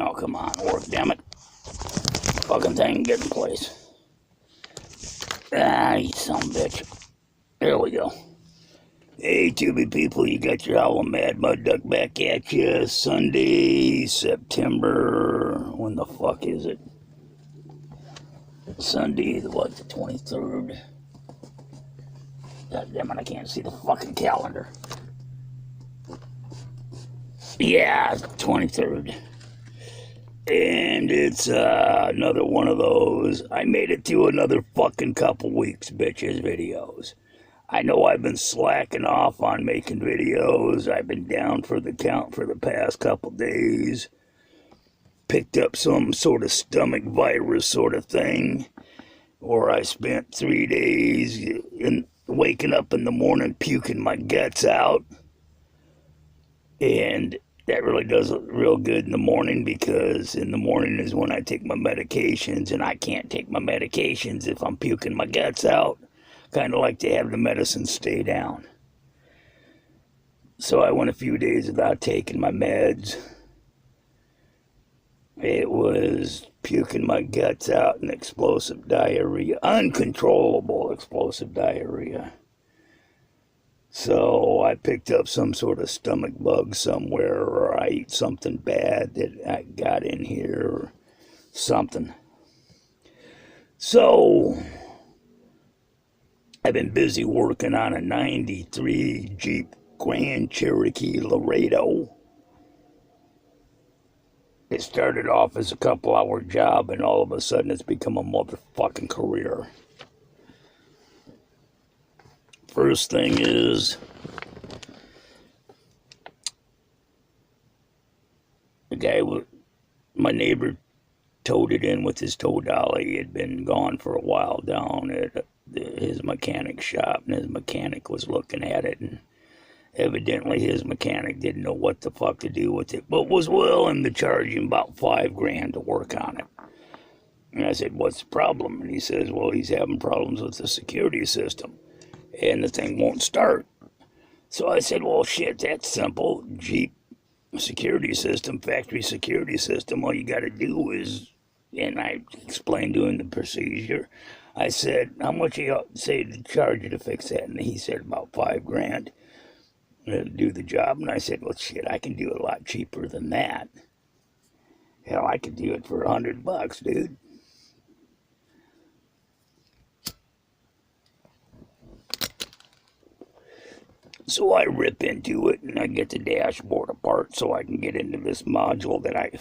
Oh, come on, work, damn it. Fucking thing get in place. Ah, you son of a bitch. There we go. Hey, Tubi people, you got your Owl Mad Mud Duck back at you. Sunday, September. When the fuck is it? Sunday, the 23rd? God damn it, I can't see the fucking calendar. Yeah, 23rd. And it's another one of those. I made it to another fucking couple weeks, bitches, videos. I know I've been slacking off on making videos. I've been down for the count for the past couple days. Picked up some sort of stomach virus sort of thing. Or I spent 3 days waking up in the morning puking my guts out. And that really does real good in the morning, because in the morning is when I take my medications, and I can't take my medications if I'm puking my guts out. Kind of like to have the medicine stay down. So I went a few days without taking my meds. It was puking my guts out and explosive diarrhea, uncontrollable explosive diarrhea. So I picked up some sort of stomach bug somewhere, or I ate something bad that I got in here, or something. So I've been busy working on a 93 Jeep Grand Cherokee Laredo. It started off as a couple-hour job, and all of a sudden it's become a motherfucking career. First thing is, the guy, my neighbor towed it in with his tow dolly. He had been gone for a while down at his mechanic shop, and his mechanic was looking at it, and evidently his mechanic didn't know what the fuck to do with it, but was willing to charge him about $5,000 to work on it. And I said, what's the problem? And he says, well, he's having problems with the security system, and the thing won't start. So I said, well, shit, that's simple. Jeep security system, factory security system, all you got to do is, and I explained to him the procedure. I said, how much you say to charge you to fix that? And he said, about $5,000 to do the job. And I said, well, shit, I can do it a lot cheaper than that. Hell, I could do it for $100, dude. So I rip into it, and I get the dashboard apart so I can get into this module that I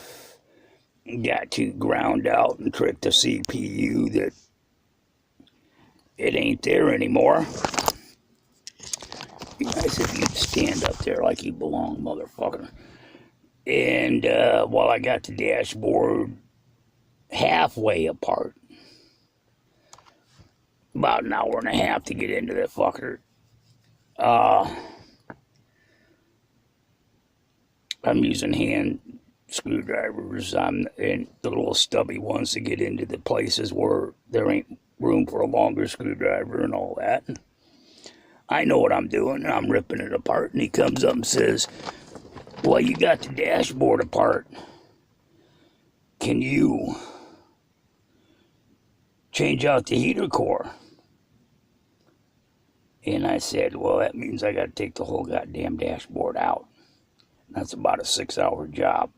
got to ground out and trick the CPU that it ain't there anymore. I said, you'd stand up there like you belong, motherfucker. And while I got the dashboard halfway apart, about an hour and a half to get into that fucker, I'm using hand screwdrivers and the little stubby ones to get into the places where there ain't room for a longer screwdriver and all that. I know what I'm doing. I'm ripping it apart, and he comes up and says, well, you got the dashboard apart. Can you change out the heater core? And I said, well, that means I got to take the whole goddamn dashboard out. That's about a 6-hour job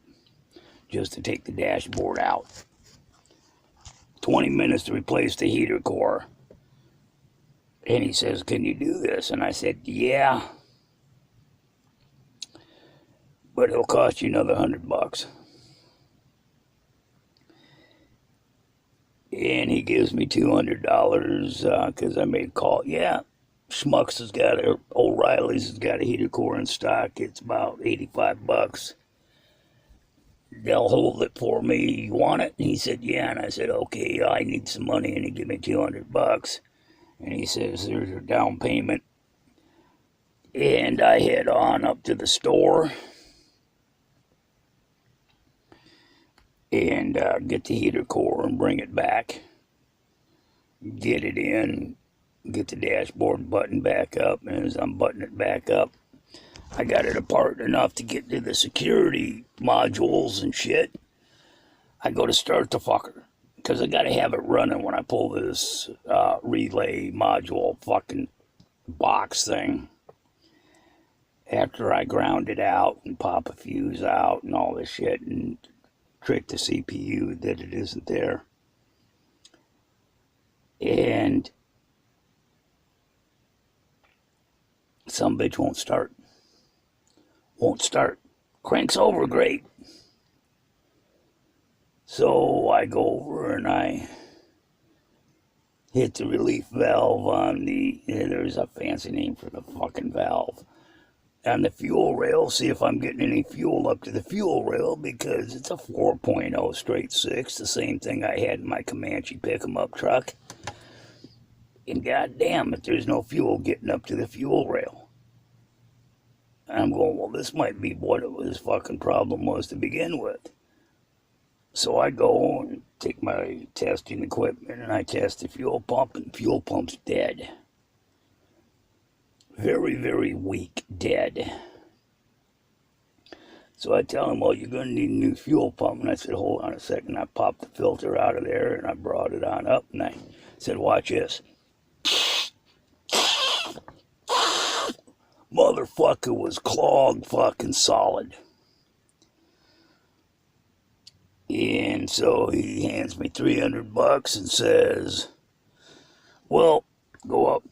just to take the dashboard out. 20 minutes to replace the heater core. And he says, can you do this? And I said, yeah. But it'll cost you another $100. And he gives me $200 because I made a call. Yeah, Schmucks has got it. O'Reilly's has got a heater core in stock. It's about $85. They'll hold it for me. You want it? And he said, yeah. And I said, okay, I need some money. And he gave me $200. And he says, there's your down payment. And I head on up to the store and get the heater core and bring it back. Get it in, get the dashboard button back up. And as I'm buttoning it back up, I got it apart enough to get to the security modules and shit. I go to start the fucker, because I got to have it running when I pull this relay module fucking box thing. After I ground it out and pop a fuse out and all this shit and trick the CPU that it isn't there. And some bitch won't start. Won't start. Cranks over great. So I go over and I hit the relief valve on the, there's a fancy name for the fucking valve, on the fuel rail, see if I'm getting any fuel up to the fuel rail, because it's a 4.0 straight 6, the same thing I had in my Comanche pick-em-up truck. And goddamn if there's no fuel getting up to the fuel rail. I'm going, well, this might be what his fucking problem was to begin with. So I go and take my testing equipment and I test the fuel pump, and the fuel pump's dead. Very, very weak, dead. So I tell him, well, you're going to need a new fuel pump. And I said, hold on a second. I popped the filter out of there and I brought it on up. And I said, watch this. Motherfucker was clogged fucking solid. And so he hands me $300 and says, well, go up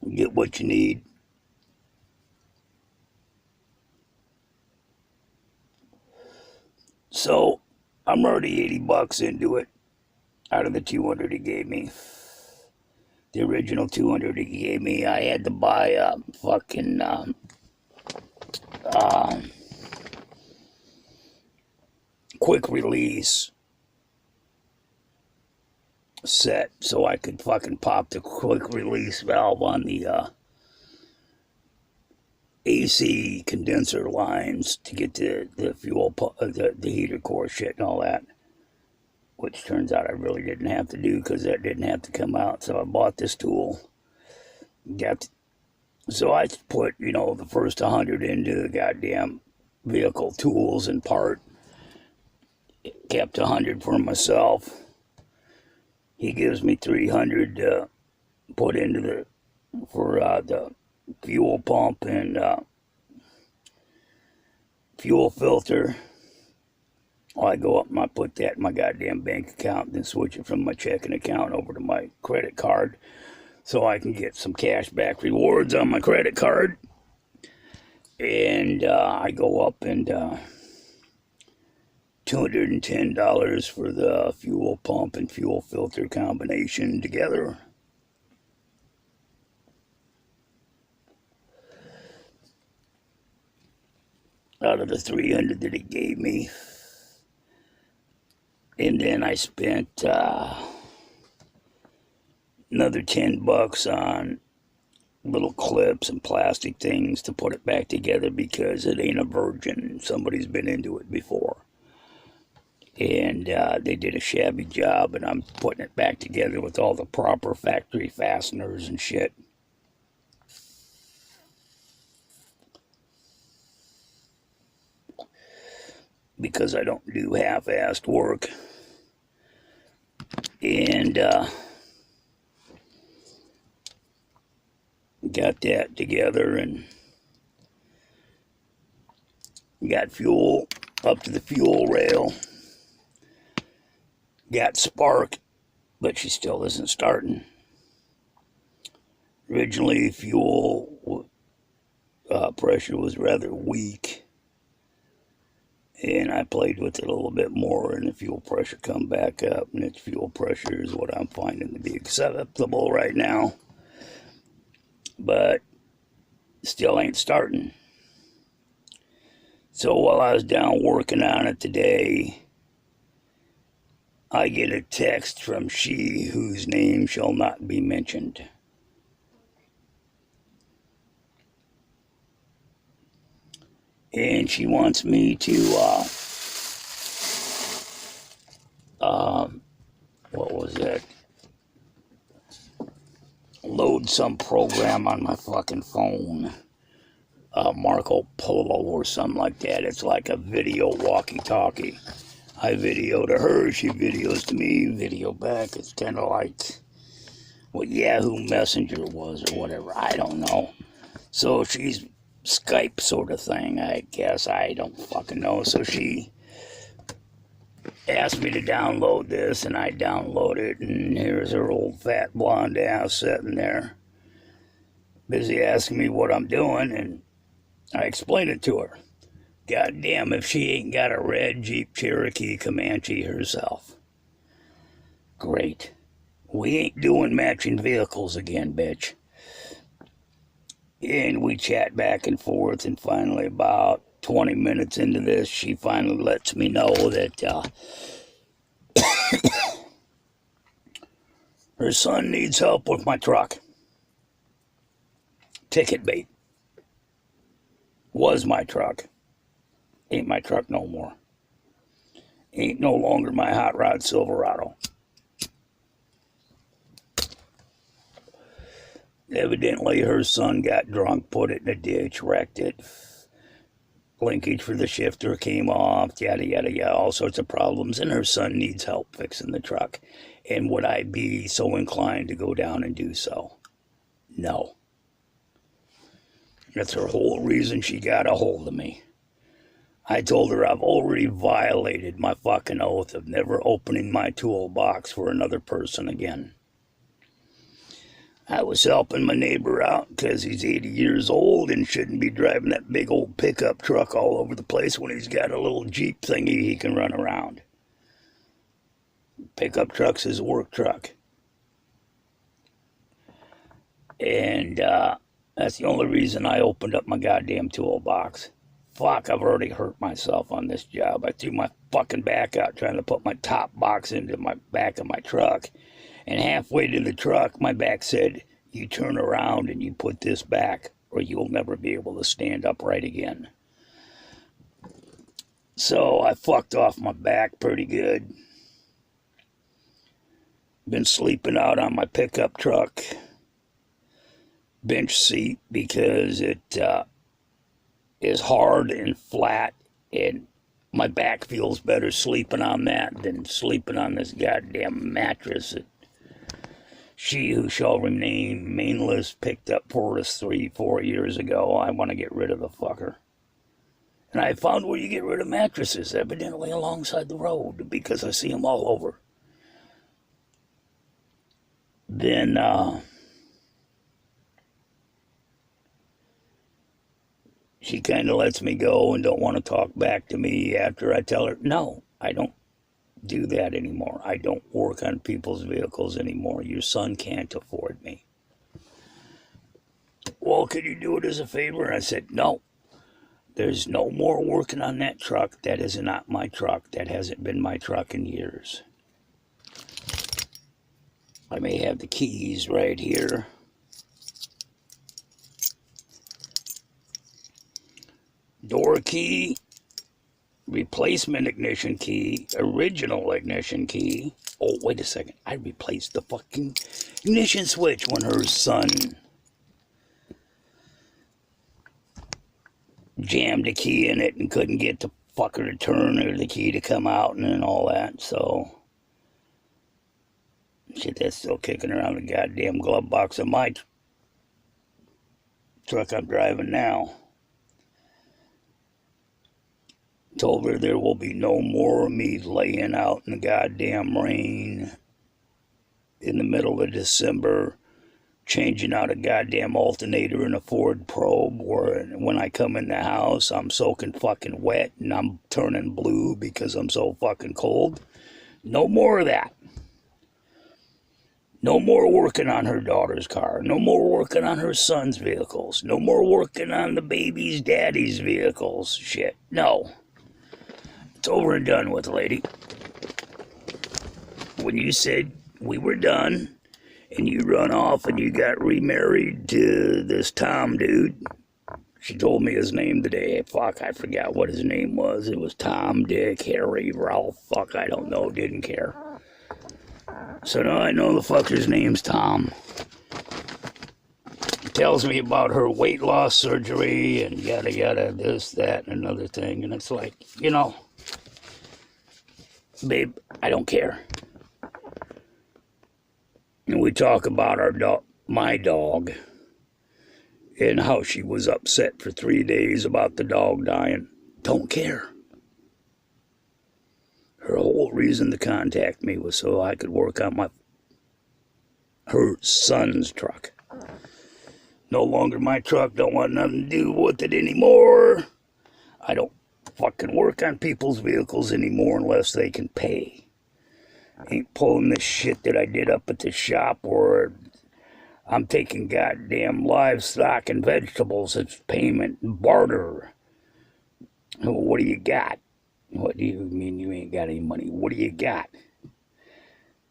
and get what you need. So I'm already $80 into it out of the 200 he gave me. The original 200 he gave me, I had to buy a fucking quick release set so I could fucking pop the quick release valve on the AC condenser lines to get the fuel, the heater core shit and all that. Which turns out I really didn't have to do, because that didn't have to come out. So I bought this tool. So I put, the first 100 into the goddamn vehicle tools and part. Kept 100 for myself. He gives me 300 to put into for the fuel pump and fuel filter. I go up and I put that in my goddamn bank account, and then switch it from my checking account over to my credit card so I can get some cash back rewards on my credit card. And I go up and $210 for the fuel pump and fuel filter combination together. Out of the 300 that he gave me. And then I spent another $10 on little clips and plastic things to put it back together, because it ain't a virgin. Somebody's been into it before. And they did a shabby job, and I'm putting it back together with all the proper factory fasteners and shit. Because I don't do half-assed work. And got that together and got fuel up to the fuel rail. Got spark, but she still isn't starting. Originally, fuel pressure was rather weak. And I played with it a little bit more, and the fuel pressure come back up, and its fuel pressure is what I'm finding to be acceptable right now. But still ain't starting. So while I was down working on it today, I get a text from she whose name shall not be mentioned. And she wants me to, what was it? Load some program on my fucking phone. Marco Polo or something like that. It's like a video walkie-talkie. I video to her, she videos to me, video back. It's kind of like what Yahoo Messenger was or whatever. I don't know. So she's Skype sort of thing, I guess. I don't fucking know. So she asked me to download this, and I download it, and here's her old fat blonde ass sitting there, busy asking me what I'm doing, and I explained it to her. God damn if she ain't got a red Jeep Cherokee Comanche herself. Great. We ain't doing matching vehicles again, bitch. And we chat back and forth, and finally about 20 minutes into this, she finally lets me know that her son needs help with my truck. Ticket bait. Was my truck. Ain't my truck no more. Ain't no longer my hot rod Silverado. Evidently, her son got drunk, put it in a ditch, wrecked it. Linkage for the shifter came off, yada, yada, yada, all sorts of problems. And her son needs help fixing the truck. And would I be so inclined to go down and do so? No. That's her whole reason she got a hold of me. I told her I've already violated my fucking oath of never opening my toolbox for another person again. I was helping my neighbor out because he's 80 years old and shouldn't be driving that big old pickup truck all over the place when he's got a little Jeep thingy he can run around. Pickup truck's his work truck. And that's the only reason I opened up my goddamn toolbox. Fuck, I've already hurt myself on this job. I threw my fucking back out trying to put my top box into my back of my truck. And halfway to the truck, my back said, you turn around and you put this back or you'll never be able to stand upright again. So I fucked off my back pretty good. Been sleeping out on my pickup truck bench seat because it is hard and flat, and my back feels better sleeping on that than sleeping on this goddamn mattress that she who shall remain nameless picked up for us 3-4 years ago. I want to get rid of the fucker. And I found where you get rid of mattresses, evidently alongside the road, because I see them all over. Then, she kind of lets me go and don't want to talk back to me after I tell her, no, I don't do that anymore. I don't work on people's vehicles anymore. Your son can't afford me. Well, could you do it as a favor? And I said, no. There's no more working on that truck. That is not my truck. That hasn't been my truck in years. I may have the keys right here. Door key, replacement ignition key, original ignition key. Oh, wait a second. I replaced the fucking ignition switch when her son jammed a key in it and couldn't get the fucker to turn or the key to come out and all that. So, shit, that's still kicking around the goddamn glove box of my truck I'm driving now. Told her there will be no more of me laying out in the goddamn rain in the middle of December, changing out a goddamn alternator in a Ford Probe, where when I come in the house, I'm soaking fucking wet and I'm turning blue because I'm so fucking cold. No more of that. No more working on her daughter's car. No more working on her son's vehicles. No more working on the baby's daddy's vehicles. Shit, no. It's over and done with, lady. When you said we were done, and you run off and you got remarried to this Tom dude, she told me his name today. Fuck, I forgot what his name was. It was Tom, Dick, Harry, Ralph. Fuck, I don't know. Didn't care. So now I know the fucker's name's Tom. He tells me about her weight loss surgery and yada yada, this, that, and another thing. And it's like, you know, babe, I don't care. And we talk about our dog, my dog, and how she was upset for 3 days about the dog dying. Don't care. Her whole reason to contact me was so I could work on her son's truck. No longer my truck, don't want nothing to do with it anymore. I don't fucking work on people's vehicles anymore unless they can pay. Ain't pulling this shit that I did up at the shop where I'm taking goddamn livestock and vegetables as payment and barter. What do you got? What do you mean you ain't got any money? What do you got?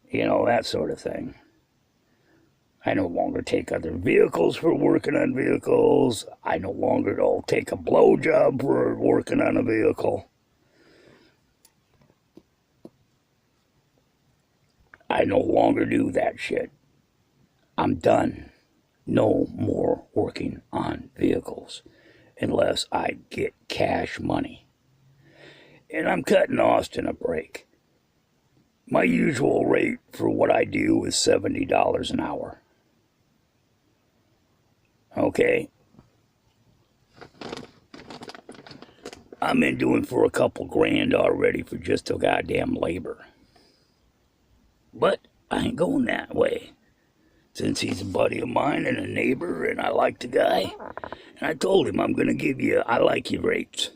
You know, that sort of thing. I no longer take other vehicles for working on vehicles. I no longer don't take a blowjob for working on a vehicle. I no longer do that shit. I'm done. No more working on vehicles unless I get cash money. And I'm cutting Austin a break. My usual rate for what I do is $70 an hour. Okay? I'm been doing for a couple grand already for just a goddamn labor. But I ain't going that way. Since he's a buddy of mine and a neighbor and I like the guy. And I told him I'm going to give you I like you rates.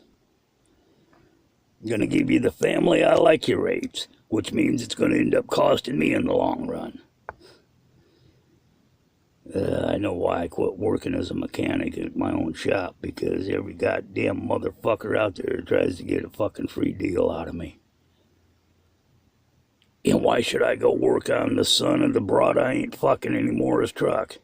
I'm going to give you the family I like you rates. Which means it's going to end up costing me in the long run. I know why I quit working as a mechanic at my own shop, because every goddamn motherfucker out there tries to get a fucking free deal out of me. And why should I go work on the son of the broad I ain't fucking anymore truck?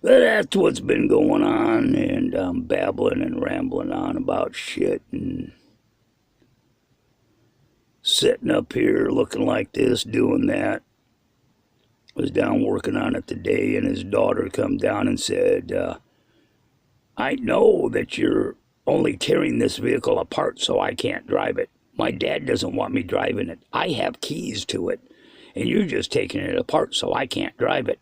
That's what's been going on, and I'm babbling and rambling on about shit and sitting up here looking like this, doing that. Was down working on it today, and his daughter come down and said, I know that you're only tearing this vehicle apart so I can't drive it. My dad doesn't want me driving it. I have keys to it, and you're just taking it apart so I can't drive it.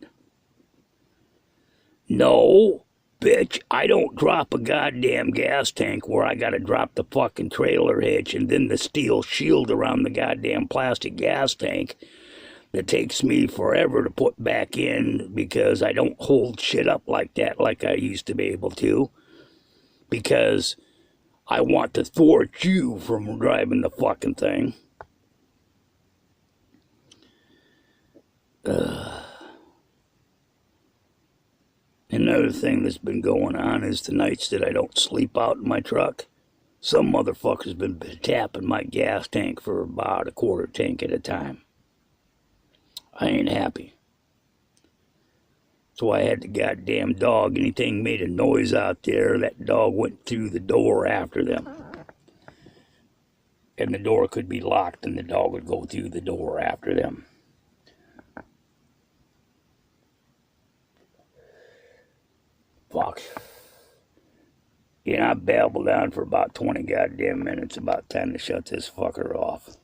No, bitch, I don't drop a goddamn gas tank where I gotta drop the fucking trailer hitch and then the steel shield around the goddamn plastic gas tank that takes me forever to put back in because I don't hold shit up like that like I used to be able to, because I want to thwart you from driving the fucking thing. Another thing that's been going on is the nights that I don't sleep out in my truck. Some motherfucker's been tapping my gas tank for about a quarter tank at a time. I ain't happy. So I had the goddamn dog. Anything made a noise out there, that dog went through the door after them. And the door could be locked and the dog would go through the door after them. Fuck. I babbled on for about 20 goddamn minutes. About time to shut this fucker off.